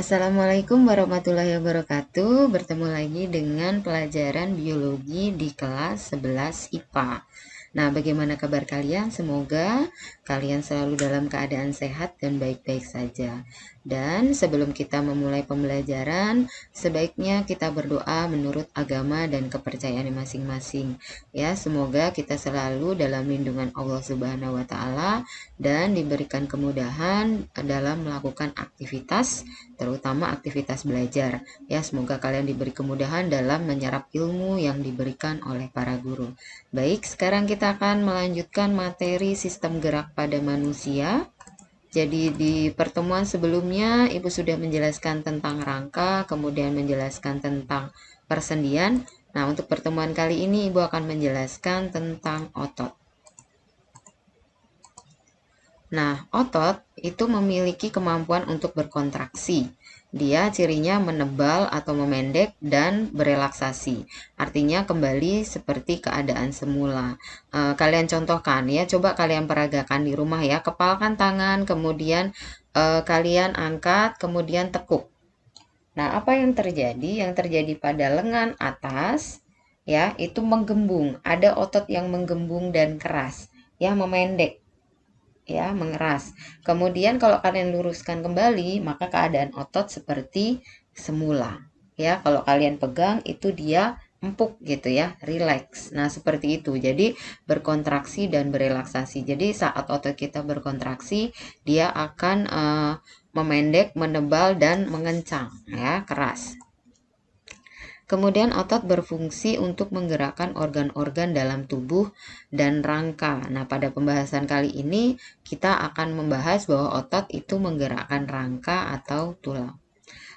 Assalamualaikum warahmatullahi wabarakatuh. Bertemu lagi dengan pelajaran biologi di kelas 11 IPA. Nah, bagaimana kabar kalian? Semoga kalian selalu dalam keadaan sehat dan baik-baik saja. Dan sebelum kita memulai pembelajaran, sebaiknya kita berdoa menurut agama dan kepercayaan masing-masing. Ya, semoga kita selalu dalam lindungan Allah Subhanahu wa taala dan diberikan kemudahan dalam melakukan aktivitas, terutama aktivitas belajar. Ya, semoga kalian diberi kemudahan dalam menyerap ilmu yang diberikan oleh para guru. Baik, sekarang kita akan melanjutkan materi sistem gerak pada manusia. Jadi di pertemuan sebelumnya Ibu sudah menjelaskan tentang rangka, kemudian menjelaskan tentang persendian. Nah, untuk pertemuan kali ini Ibu akan menjelaskan tentang otot. Nah, otot itu memiliki kemampuan untuk berkontraksi. Dia cirinya menebal atau memendek dan berelaksasi. Artinya kembali seperti keadaan semula. Kalian contohkan ya, coba kalian peragakan di rumah ya. Kepalkan tangan, kemudian kalian angkat, kemudian tekuk. Nah, apa yang terjadi? Yang terjadi pada lengan atas ya, itu menggembung. Ada otot yang menggembung dan keras, ya memendek, ya mengeras. Kemudian kalau kalian luruskan kembali, maka keadaan otot seperti semula. Ya, kalau kalian pegang itu dia empuk gitu ya, relax. Nah, seperti itu. Jadi berkontraksi dan berelaksasi. Jadi saat otot kita berkontraksi, dia akan memendek, menebal dan mengencang ya, keras. Kemudian otot berfungsi untuk menggerakkan organ-organ dalam tubuh dan rangka. Nah, pada pembahasan kali ini kita akan membahas bahwa otot itu menggerakkan rangka atau tulang.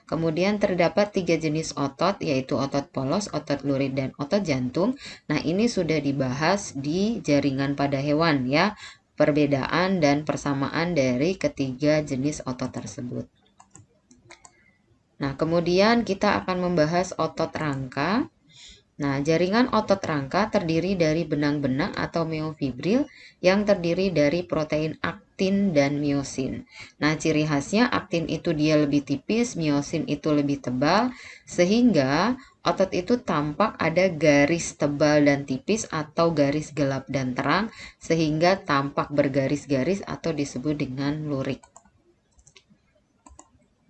Kemudian terdapat 3 jenis otot, yaitu otot polos, otot lurid, dan otot jantung. Nah, ini sudah dibahas di jaringan pada hewan ya, perbedaan dan persamaan dari ketiga jenis otot tersebut. Nah, kemudian kita akan membahas otot rangka. Nah, jaringan otot rangka terdiri dari benang-benang atau miofibril yang terdiri dari protein aktin dan miosin. Nah, ciri khasnya aktin itu dia lebih tipis, miosin itu lebih tebal, sehingga otot itu tampak ada garis tebal dan tipis atau garis gelap dan terang, sehingga tampak bergaris-garis atau disebut dengan lurik.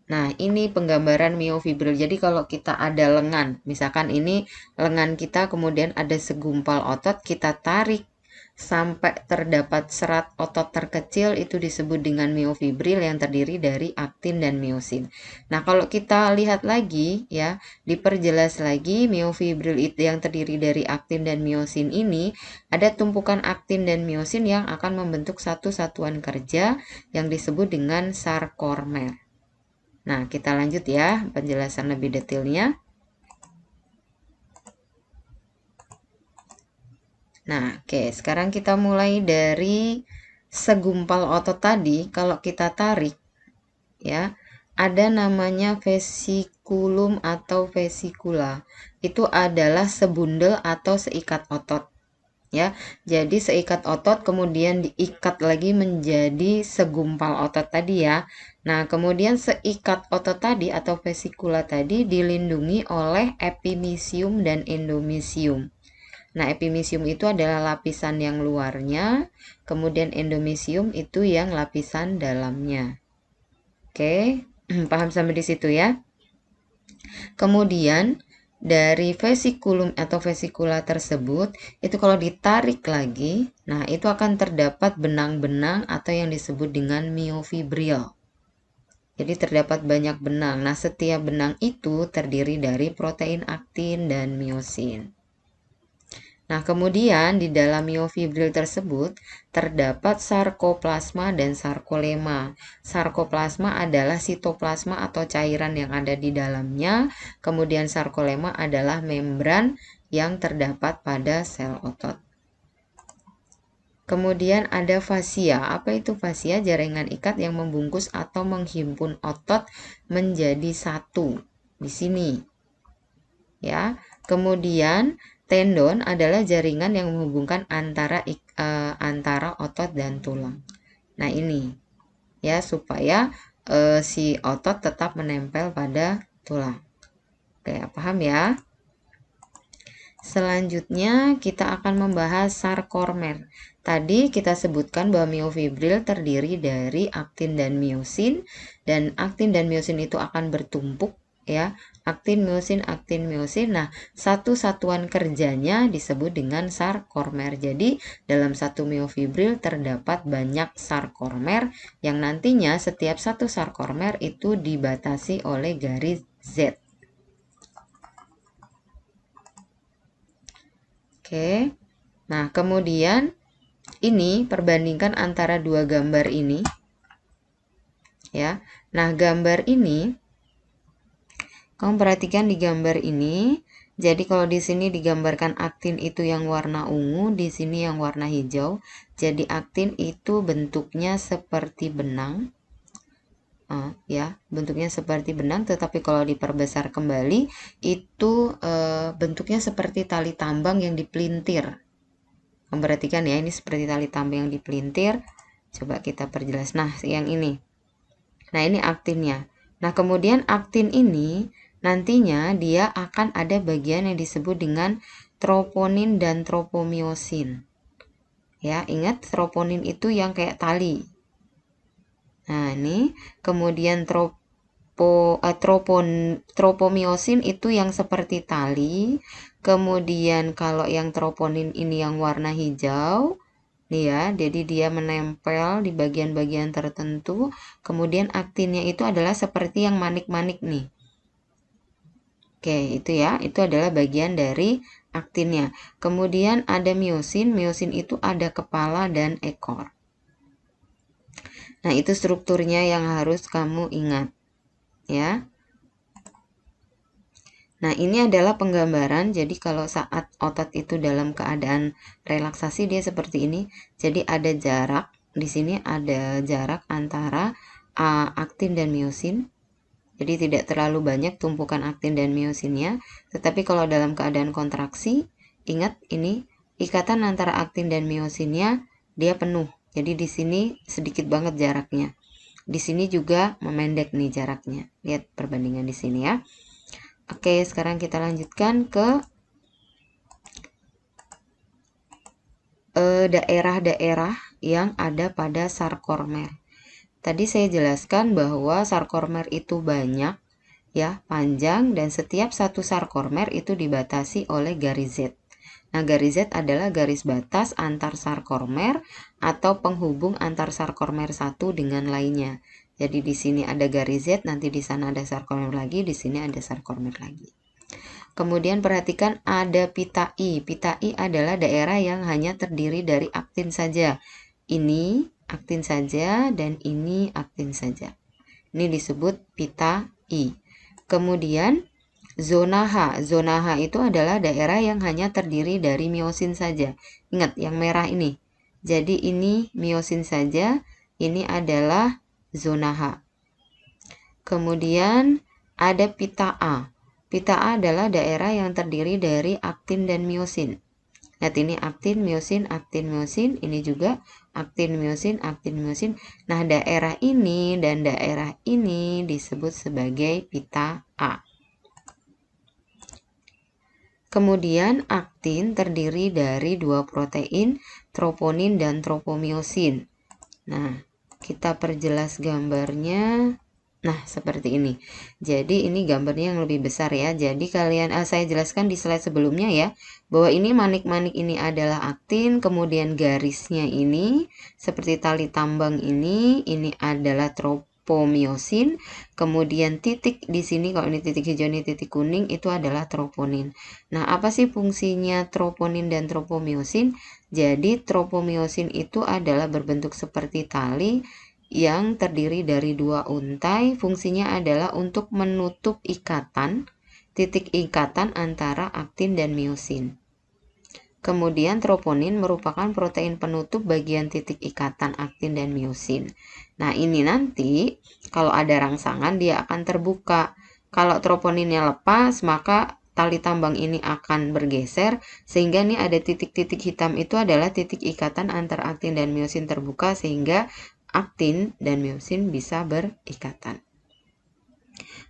Nah, ini penggambaran miofibril. Jadi kalau kita ada lengan, misalkan ini lengan kita, kemudian ada segumpal otot, kita tarik sampai terdapat serat otot terkecil, itu disebut dengan miofibril yang terdiri dari aktin dan miosin. Nah, kalau kita lihat lagi ya, diperjelas lagi, miofibril itu yang terdiri dari aktin dan miosin ini, ada tumpukan aktin dan miosin yang akan membentuk satu satuan kerja yang disebut dengan sarkomer. Nah, kita lanjut ya penjelasan lebih detailnya. Nah, oke, sekarang kita mulai dari segumpal otot tadi. Kalau kita tarik ya, ada namanya vesikulum atau vesikula. Itu adalah sebundel atau seikat otot. Ya, jadi seikat otot kemudian diikat lagi menjadi segumpal otot tadi ya. Nah, kemudian seikat otot tadi atau vesikula tadi dilindungi oleh epimisium dan endomisium. Nah, epimisium itu adalah lapisan yang luarnya, kemudian endomisium itu yang lapisan dalamnya. Oke, paham sampai di situ ya? Kemudian dari vesikulum atau vesikula tersebut, itu kalau ditarik lagi, nah itu akan terdapat benang-benang atau yang disebut dengan miofibril. Jadi terdapat banyak benang. Nah, setiap benang itu terdiri dari protein aktin dan miosin. Nah, kemudian di dalam miofibril tersebut terdapat sarkoplasma dan sarkolema. Sarkoplasma adalah sitoplasma atau cairan yang ada di dalamnya. Kemudian sarkolema adalah membran yang terdapat pada sel otot. Kemudian ada fascia. Apa itu fascia? Jaringan ikat yang membungkus atau menghimpun otot menjadi satu. Di sini. Ya. Kemudian tendon adalah jaringan yang menghubungkan antara otot dan tulang. Nah, ini ya supaya si otot tetap menempel pada tulang. Oke, paham ya? Selanjutnya kita akan membahas sarkomer. Tadi kita sebutkan bahwa miofibril terdiri dari aktin dan miosin, dan aktin dan miosin itu akan bertumpuk ya, aktin miosin. Nah, satu satuan kerjanya disebut dengan sarkomer. Jadi dalam satu miofibril terdapat banyak sarkomer yang nantinya setiap satu sarkomer itu dibatasi oleh garis Z. Oke, nah kemudian ini perbandingkan antara dua gambar ini, ya. Nah gambar ini, kamu perhatikan di gambar ini. Jadi kalau di sini digambarkan aktin itu yang warna ungu, di sini yang warna hijau. Jadi aktin itu bentuknya seperti benang, ya, bentuknya seperti benang. Tetapi kalau diperbesar kembali, itu bentuknya seperti tali tambang yang dipelintir. Memperhatikan ya, ini seperti tali tambang yang dipelintir. Coba kita perjelas. Nah, yang ini. Nah, ini aktinnya. Nah, kemudian aktin ini nantinya dia akan ada bagian yang disebut dengan troponin dan tropomiosin. Ya, ingat troponin itu yang kayak tali. Nah, ini kemudian tropomiosin itu yang seperti tali. Kemudian kalau yang troponin ini yang warna hijau, nih ya, jadi dia menempel di bagian-bagian tertentu. Kemudian aktinnya itu adalah seperti yang manik-manik nih. Oke, itu ya, itu adalah bagian dari aktinnya. Kemudian ada miosin, miosin itu ada kepala dan ekor. Nah, itu strukturnya yang harus kamu ingat, ya. Nah, ini adalah penggambaran. Jadi kalau saat otot itu dalam keadaan relaksasi dia seperti ini. Jadi ada jarak. Di sini ada jarak antara aktin dan miosin. Jadi tidak terlalu banyak tumpukan aktin dan miosinnya. Tetapi kalau dalam keadaan kontraksi, ingat ini ikatan antara aktin dan miosinnya dia penuh. Jadi di sini sedikit banget jaraknya. Di sini juga memendek nih jaraknya. Lihat perbandingan di sini ya. Oke, sekarang kita lanjutkan ke daerah-daerah yang ada pada sarkomer. Tadi saya jelaskan bahwa sarkomer itu banyak, ya, panjang, dan setiap satu sarkomer itu dibatasi oleh garis Z. Nah, garis Z adalah garis batas antar sarkomer atau penghubung antar sarkomer satu dengan lainnya. Jadi di sini ada garis Z, nanti di sana ada sarkomer lagi, di sini ada sarkomer lagi. Kemudian perhatikan ada pita I. Pita I adalah daerah yang hanya terdiri dari aktin saja. Ini aktin saja dan ini aktin saja. Ini disebut pita I. Kemudian zona H. Zona H itu adalah daerah yang hanya terdiri dari miosin saja. Ingat yang merah ini. Jadi ini miosin saja, ini adalah zona H. Kemudian ada pita A. Pita A adalah daerah yang terdiri dari aktin dan miosin. Lihat ini aktin, miosin, ini juga aktin, miosin. Nah, daerah ini dan daerah ini disebut sebagai pita A. Kemudian aktin terdiri dari dua protein, troponin dan tropomiosin. Nah, kita perjelas gambarnya. Nah, seperti ini. Jadi ini gambarnya yang lebih besar ya. Jadi kalian saya jelaskan di slide sebelumnya ya, bahwa ini manik-manik ini adalah aktin, kemudian garisnya ini seperti tali tambang ini adalah tropomiosin, kemudian titik di sini kalau ini titik hijau ini titik kuning itu adalah troponin. Nah, apa sih fungsinya troponin dan tropomiosin? Jadi tropomiosin itu adalah berbentuk seperti tali yang terdiri dari dua untai. Fungsinya adalah untuk menutup ikatan, titik ikatan antara aktin dan miosin. Kemudian troponin merupakan protein penutup bagian titik ikatan aktin dan miosin. Nah, ini nanti kalau ada rangsangan dia akan terbuka. Kalau troponinnya lepas, maka tali tambang ini akan bergeser, sehingga ini ada titik-titik hitam itu adalah titik ikatan antara aktin dan miosin terbuka, sehingga aktin dan miosin bisa berikatan.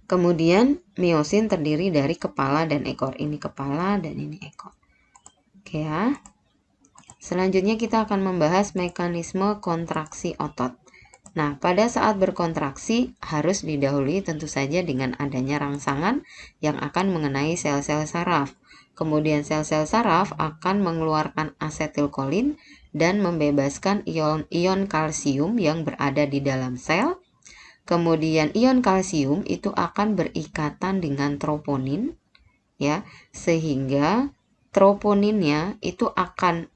Kemudian miosin terdiri dari kepala dan ekor. Ini kepala dan ini ekor. Oke ya. Selanjutnya kita akan membahas mekanisme kontraksi otot. Nah, pada saat berkontraksi harus didahului tentu saja dengan adanya rangsangan yang akan mengenai sel-sel saraf. Kemudian sel-sel saraf akan mengeluarkan asetilkolin dan membebaskan ion kalsium yang berada di dalam sel. Kemudian ion kalsium itu akan berikatan dengan troponin, ya, sehingga troponinnya itu akan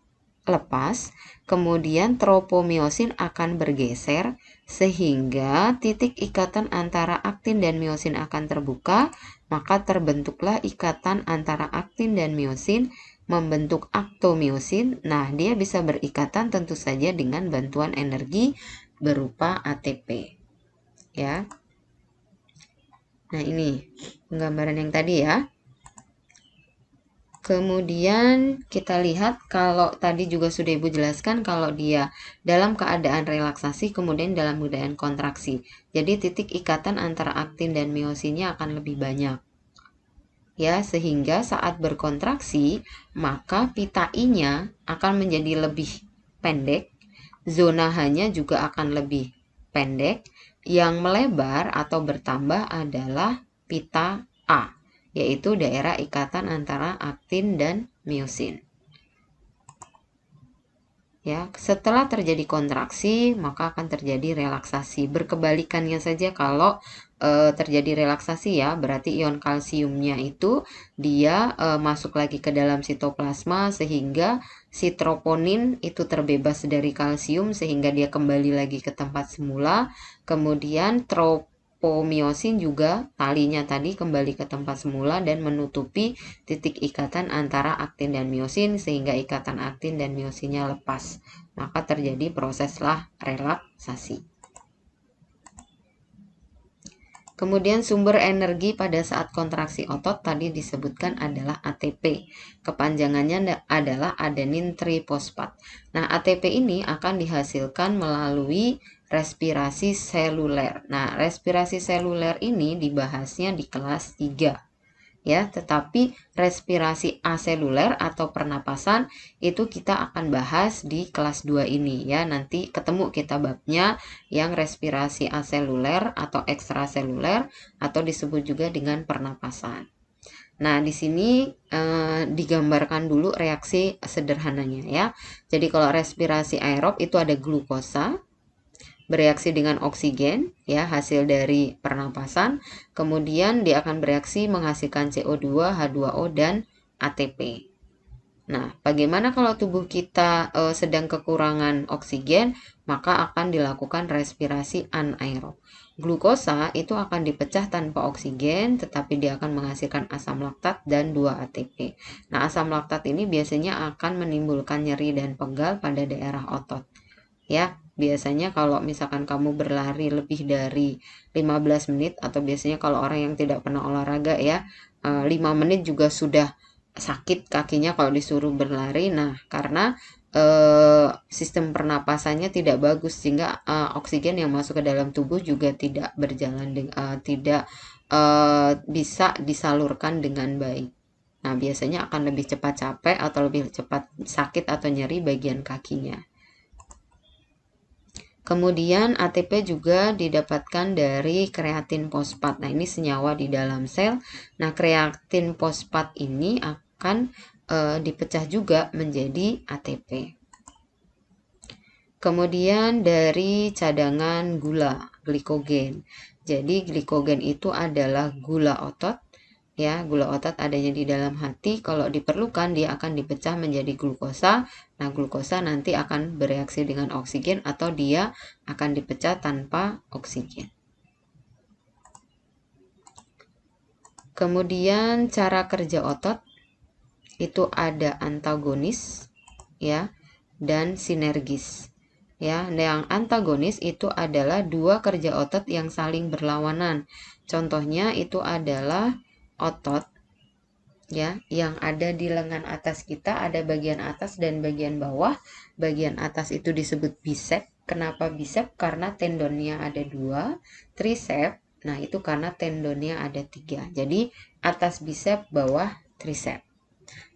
lepas, kemudian tropomiosin akan bergeser, sehingga titik ikatan antara aktin dan miosin akan terbuka, maka terbentuklah ikatan antara aktin dan miosin membentuk aktomiosin. Nah, dia bisa berikatan tentu saja dengan bantuan energi berupa ATP. Ya. Nah, ini penggambaran yang tadi ya. Kemudian kita lihat kalau tadi juga sudah Ibu jelaskan kalau dia dalam keadaan relaksasi kemudian dalam keadaan kontraksi. Jadi titik ikatan antara aktin dan miosinnya akan lebih banyak. Ya, sehingga saat berkontraksi maka pita I-nya akan menjadi lebih pendek, zona H-nya juga akan lebih pendek. Yang melebar atau bertambah adalah pita A, yaitu daerah ikatan antara aktin dan miosin. Ya, setelah terjadi kontraksi, maka akan terjadi relaksasi. Berkebalikannya saja kalau terjadi relaksasi ya, berarti ion kalsiumnya itu dia masuk lagi ke dalam sitoplasma sehingga si troponin itu terbebas dari kalsium sehingga dia kembali lagi ke tempat semula. Kemudian tropomiosin juga talinya tadi kembali ke tempat semula dan menutupi titik ikatan antara aktin dan miosin sehingga ikatan aktin dan miosinnya lepas. Maka terjadi proseslah relaksasi. Kemudian sumber energi pada saat kontraksi otot tadi disebutkan adalah ATP. Kepanjangannya adalah adenin trifosfat. Nah, ATP ini akan dihasilkan melalui respirasi seluler. Nah, respirasi seluler ini dibahasnya di kelas 3. Ya, tetapi respirasi aseluler atau pernapasan itu kita akan bahas di kelas 2 ini ya. Nanti ketemu kita babnya yang respirasi aseluler atau ekstraseluler atau disebut juga dengan pernapasan. Nah, di sini digambarkan dulu reaksi sederhananya ya. Jadi kalau respirasi aerob itu ada glukosa bereaksi dengan oksigen ya, hasil dari pernapasan. Kemudian dia akan bereaksi menghasilkan CO2, H2O dan ATP. Nah, bagaimana kalau tubuh kita sedang kekurangan oksigen, maka akan dilakukan respirasi anaerob. Glukosa itu akan dipecah tanpa oksigen, tetapi dia akan menghasilkan asam laktat dan 2 ATP. Nah, asam laktat ini biasanya akan menimbulkan nyeri dan pegal pada daerah otot. Ya, biasanya kalau misalkan kamu berlari lebih dari 15 menit atau biasanya kalau orang yang tidak pernah olahraga ya, 5 menit juga sudah sakit kakinya kalau disuruh berlari. Nah, karena sistem pernapasannya tidak bagus sehingga oksigen yang masuk ke dalam tubuh juga tidak berjalan tidak bisa disalurkan dengan baik. Nah, biasanya akan lebih cepat capek atau lebih cepat sakit atau nyeri bagian kakinya. Kemudian ATP juga didapatkan dari kreatin fosfat. Nah, ini senyawa di dalam sel. Nah, kreatin fosfat ini akan dipecah juga menjadi ATP. Kemudian dari cadangan gula, glikogen. Jadi glikogen itu adalah gula otot. Ya, gula otot adanya di dalam hati. Kalau diperlukan dia akan dipecah menjadi glukosa. Nah, glukosa nanti akan bereaksi dengan oksigen atau dia akan dipecah tanpa oksigen. Kemudian cara kerja otot itu ada antagonis ya dan sinergis. Ya, yang antagonis itu adalah dua kerja otot yang saling berlawanan. Contohnya itu adalah otot ya yang ada di lengan atas kita, ada bagian atas dan bagian bawah. Bagian atas itu disebut bisep, Kenapa bicep? Karena tendonnya ada 2. Tricep, nah itu karena tendonnya ada 3. Jadi atas bicep, bawah tricep.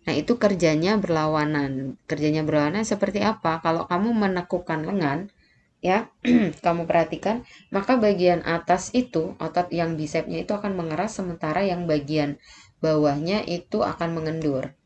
Nah itu kerjanya berlawanan. Kerjanya berlawanan seperti apa? Kalau kamu menekukkan lengan, ya, kamu perhatikan, maka bagian atas itu, otot yang bicepnya itu akan mengeras, sementara yang bagian bawahnya itu akan mengendur.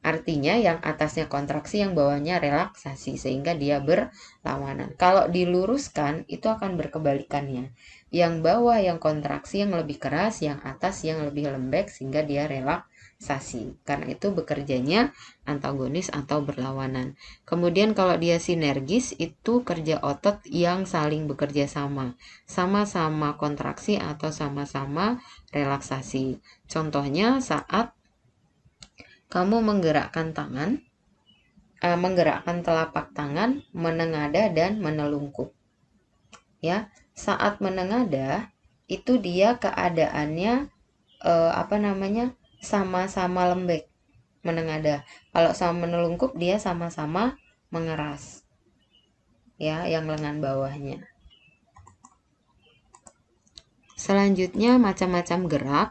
Artinya yang atasnya kontraksi, yang bawahnya relaksasi, sehingga dia berlawanan. Kalau diluruskan, itu akan berkebalikannya. Yang bawah yang kontraksi, yang lebih keras, yang atas yang lebih lembek, sehingga dia relaksasi. Karena itu bekerjanya antagonis atau berlawanan. Kemudian kalau dia sinergis, itu kerja otot yang saling bekerja sama. Sama-sama kontraksi atau sama-sama relaksasi. Contohnya saat kamu menggerakkan tangan, menggerakkan telapak tangan, menengadah dan menelungkup. Ya, saat menengadah itu dia keadaannya sama-sama lembek, menengadah. Kalau sama menelungkup dia sama-sama mengeras. Ya, yang lengan bawahnya. Selanjutnya macam-macam gerak,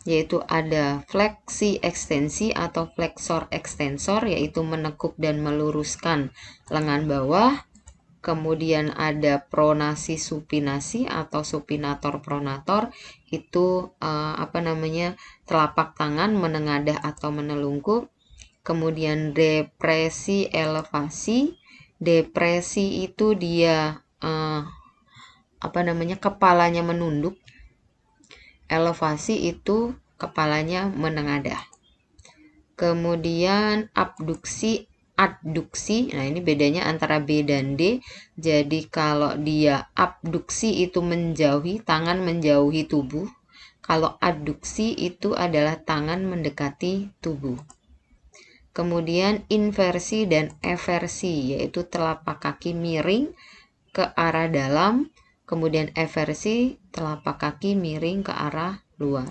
yaitu ada fleksi ekstensi atau flexor ekstensor, yaitu menekuk dan meluruskan lengan bawah. Kemudian ada pronasi supinasi atau supinator pronator, itu telapak tangan menengadah atau menelungkup. Kemudian depresi elevasi. Depresi itu dia kepalanya menunduk. Elevasi itu kepalanya menengadah. Kemudian abduksi, adduksi. Nah, ini bedanya antara B dan D. Jadi kalau dia abduksi itu menjauhi, tangan menjauhi tubuh. Kalau adduksi itu adalah tangan mendekati tubuh. Kemudian inversi dan eversi, yaitu telapak kaki miring ke arah dalam. Kemudian eversi, telapak kaki miring ke arah luar.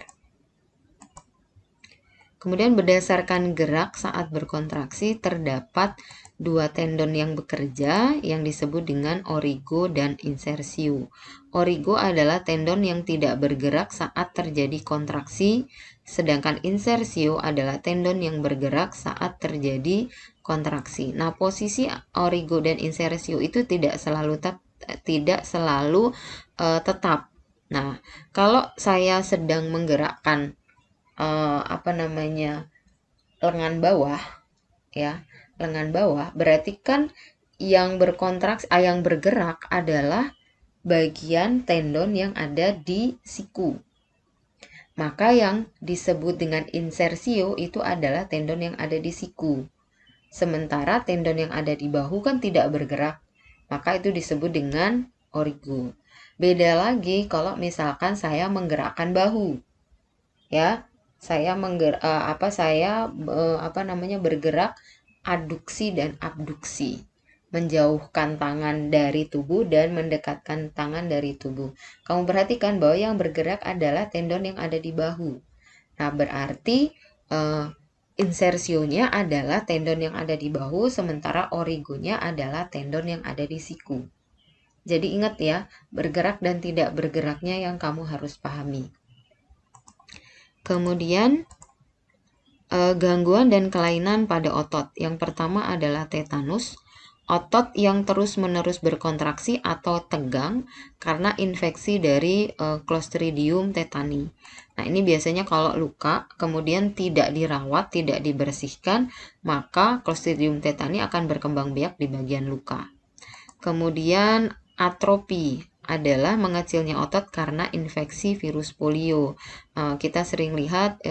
Kemudian berdasarkan gerak saat berkontraksi terdapat 2 tendon yang bekerja yang disebut dengan origo dan insersio. Origo adalah tendon yang tidak bergerak saat terjadi kontraksi, sedangkan insersio adalah tendon yang bergerak saat terjadi kontraksi. Nah, posisi origo dan insersio itu tidak selalu tetap. Nah, kalau saya sedang menggerakkan lengan bawah, ya, lengan bawah, berarti kan yang bergerak adalah bagian tendon yang ada di siku. Maka yang disebut dengan insersio itu adalah tendon yang ada di siku. Sementara tendon yang ada di bahu kan tidak bergerak, maka itu disebut dengan origo. Beda lagi kalau misalkan saya menggerakkan bahu, ya, saya bergerak aduksi dan abduksi, menjauhkan tangan dari tubuh dan mendekatkan tangan dari tubuh. Kamu perhatikan bahwa yang bergerak adalah tendon yang ada di bahu. Nah, berarti insersionya adalah tendon yang ada di bahu, sementara origonya adalah tendon yang ada di siku. Jadi ingat ya, bergerak dan tidak bergeraknya yang kamu harus pahami. Kemudian gangguan dan kelainan pada otot. Yang pertama adalah tetanus, otot yang terus-menerus berkontraksi atau tegang karena infeksi dari Clostridium tetani. Nah, ini biasanya kalau luka kemudian tidak dirawat, tidak dibersihkan, maka Clostridium tetani akan berkembang biak di bagian luka. Kemudian atrofi adalah mengecilnya otot karena infeksi virus polio. Kita sering lihat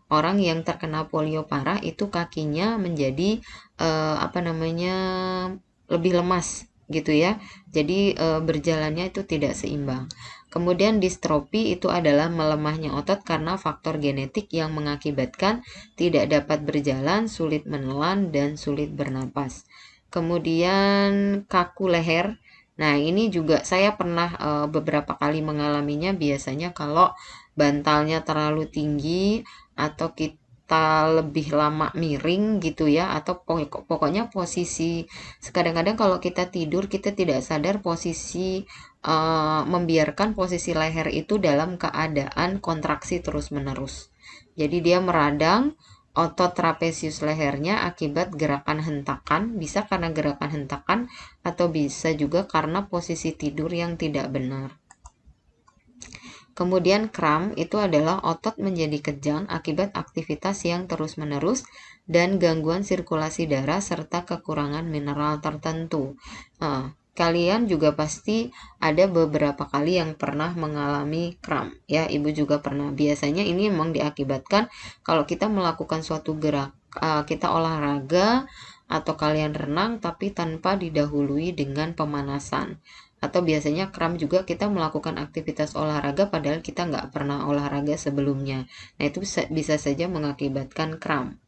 orang yang terkena polio parah itu kakinya menjadi lebih lemas gitu ya. Jadi berjalannya itu tidak seimbang. Kemudian distrofi itu adalah melemahnya otot karena faktor genetik yang mengakibatkan tidak dapat berjalan, sulit menelan dan sulit bernapas. Kemudian kaku leher. Nah, ini juga saya pernah beberapa kali mengalaminya. Biasanya kalau bantalnya terlalu tinggi atau kita lebih lama miring gitu ya, atau pokoknya posisi, kadang-kadang kalau kita tidur kita tidak sadar posisi, membiarkan posisi leher itu dalam keadaan kontraksi terus-menerus. Jadi dia meradang otot trapesius lehernya akibat gerakan hentakan, bisa karena gerakan hentakan atau bisa juga karena posisi tidur yang tidak benar. Kemudian kram itu adalah otot menjadi kejang akibat aktivitas yang terus-menerus dan gangguan sirkulasi darah serta kekurangan mineral tertentu. Kalian juga pasti ada beberapa kali yang pernah mengalami kram, ya, Ibu juga pernah. Biasanya ini memang diakibatkan kalau kita melakukan suatu kita olahraga atau kalian renang tapi tanpa didahului dengan pemanasan. Atau biasanya kram juga kita melakukan aktivitas olahraga padahal kita nggak pernah olahraga sebelumnya. Nah, itu bisa saja mengakibatkan kram.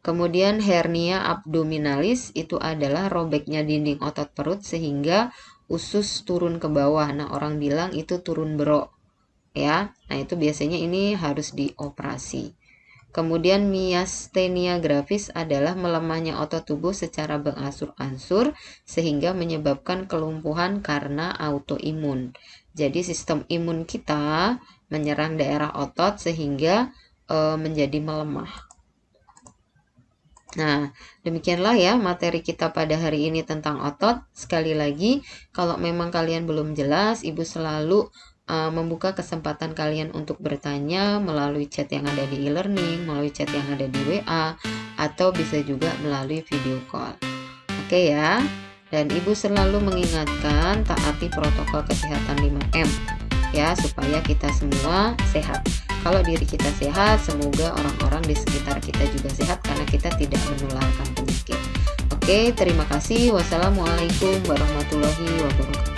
Kemudian hernia abdominalis itu adalah robeknya dinding otot perut sehingga usus turun ke bawah. Nah, orang bilang itu turun berok, ya. Nah, itu biasanya ini harus dioperasi. Kemudian miastenia gravis adalah melemahnya otot tubuh secara berangsur-angsur sehingga menyebabkan kelumpuhan karena autoimun. Jadi sistem imun kita menyerang daerah otot sehingga menjadi melemah. Nah, demikianlah ya materi kita pada hari ini tentang otot. Sekali lagi, kalau memang kalian belum jelas, Ibu selalu membuka kesempatan kalian untuk bertanya melalui chat yang ada di e-learning, melalui chat yang ada di WA, atau bisa juga melalui video call. Oke ya, dan Ibu selalu mengingatkan taati protokol kesehatan 5M ya, supaya kita semua sehat. Kalau diri kita sehat, semoga orang-orang di sekitar kita juga sehat karena kita tidak menularkan penyakit. Oke, terima kasih. Wassalamualaikum warahmatullahi wabarakatuh.